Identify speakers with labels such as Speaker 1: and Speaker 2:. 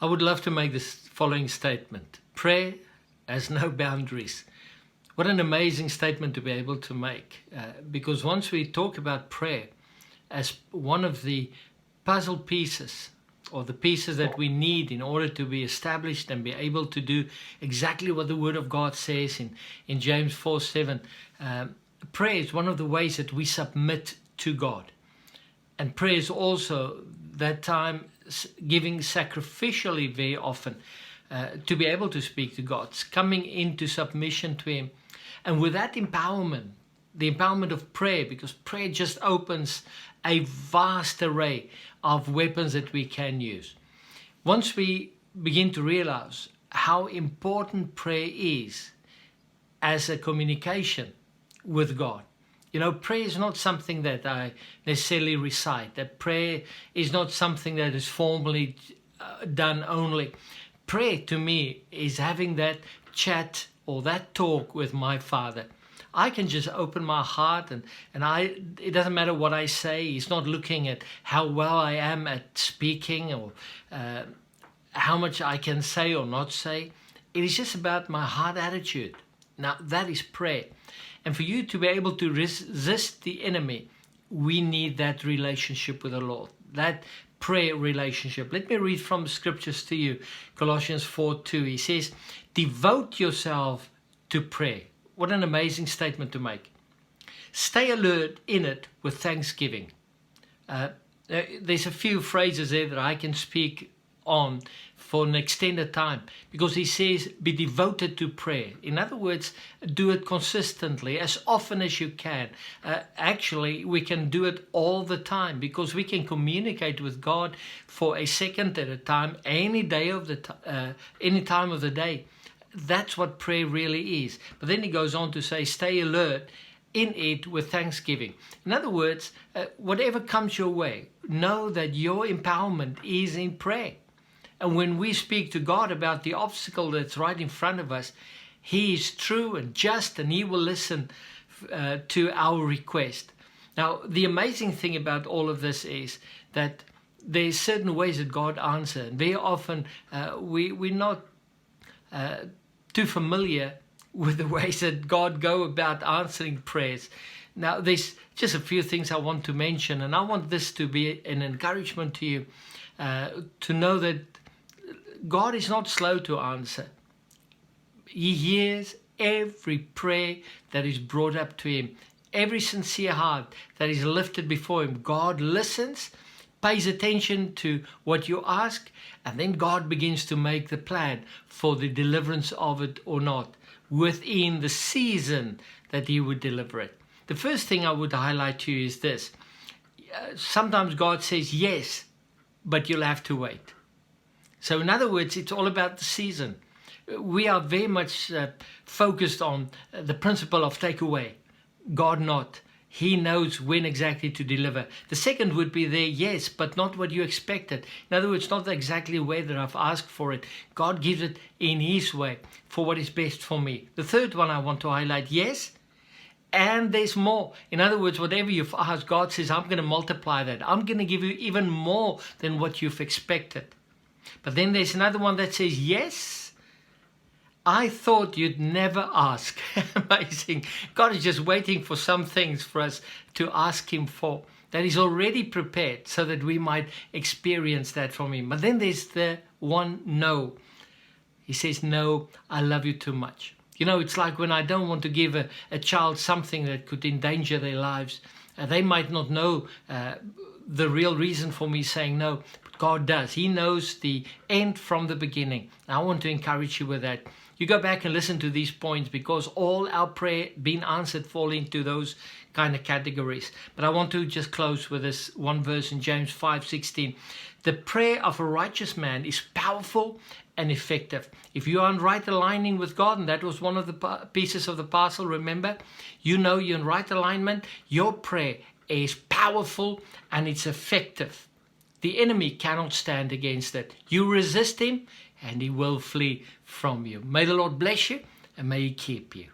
Speaker 1: I would love to make this following statement. Prayer has no boundaries. What an amazing statement to be able to make. Because once we talk about prayer as one of the puzzle pieces, or the pieces that we need in order to be established and be able to do exactly what the Word of God says in James 4:7, prayer is one of the ways that we submit to God. And prayer is also that time giving sacrificially very often to be able to speak to God. It's coming into submission to Him. And with that empowerment, the empowerment of prayer, because prayer just opens a vast array of weapons that we can use. Once we begin to realize how important prayer is as a communication with God. You know, prayer is not something that I necessarily recite. That prayer is not something that is formally done only. Prayer to me is having that chat or that talk with my Father. I can just open my heart and it doesn't matter what I say. He's not looking at how well I am at speaking or how much I can say or not say. It is just about my heart attitude. Now that is prayer. And for you to be able to resist the enemy, we need that relationship with the Lord. That prayer relationship. Let me read from the scriptures to you. Colossians 4:2. He says, devote yourself to prayer. What an amazing statement to make. Stay alert in it with thanksgiving. There's a few phrases there that I can speak on for an extended time, because he says be devoted to prayer. In other words, do it consistently, as often as you can. Actually, we can do it all the time, because we can communicate with God for a second at a time, any time of the day. That's what prayer really is. But then he goes on to say, stay alert in it with thanksgiving. In other words, whatever comes your way, know that your empowerment is in prayer. And when we speak to God about the obstacle that's right in front of us, He is true and just, and He will listen to our request. Now, the amazing thing about all of this is that there's certain ways that God answers. And very often we're not too familiar with the ways that God go about answering prayers. Now, there's just a few things I want to mention, and I want this to be an encouragement to you to know that God is not slow to answer. He hears every prayer that is brought up to Him, every sincere heart that is lifted before Him. God listens, pays attention to what you ask, and then God begins to make the plan for the deliverance of it or not, within the season that He would deliver it. The first thing I would highlight to you is this. Sometimes God says yes, but you'll have to wait. So in other words, it's all about the season. We are very much focused on the principle of take away. God not. He knows when exactly to deliver. The second would be there, yes, but not what you expected. In other words, not the exactly way that I've asked for it. God gives it in His way for what is best for me. The third one I want to highlight, yes, and there's more. In other words, whatever you've asked, God says, I'm going to multiply that. I'm going to give you even more than what you've expected. But then there's another one that says, yes, I thought you'd never ask. Amazing. God is just waiting for some things for us to ask Him for, that He's already prepared so that we might experience that from Him. But then there's the one no. He says, no, I love you too much. You know, it's like when I don't want to give a child something that could endanger their lives. They might not know the real reason for me saying no, but God does. He knows the end from the beginning. I want to encourage you with that. You go back and listen to these points, because all our prayer being answered fall into those kind of categories. But I want to just close with this one verse in James 5:16. The prayer of a righteous man is powerful and effective. If you are in right aligning with God, and that was one of the pieces of the parcel, remember, you know you're in right alignment, your prayer is powerful and it's effective. The enemy cannot stand against it. You resist him and he will flee from you. May the Lord bless you and may He keep you.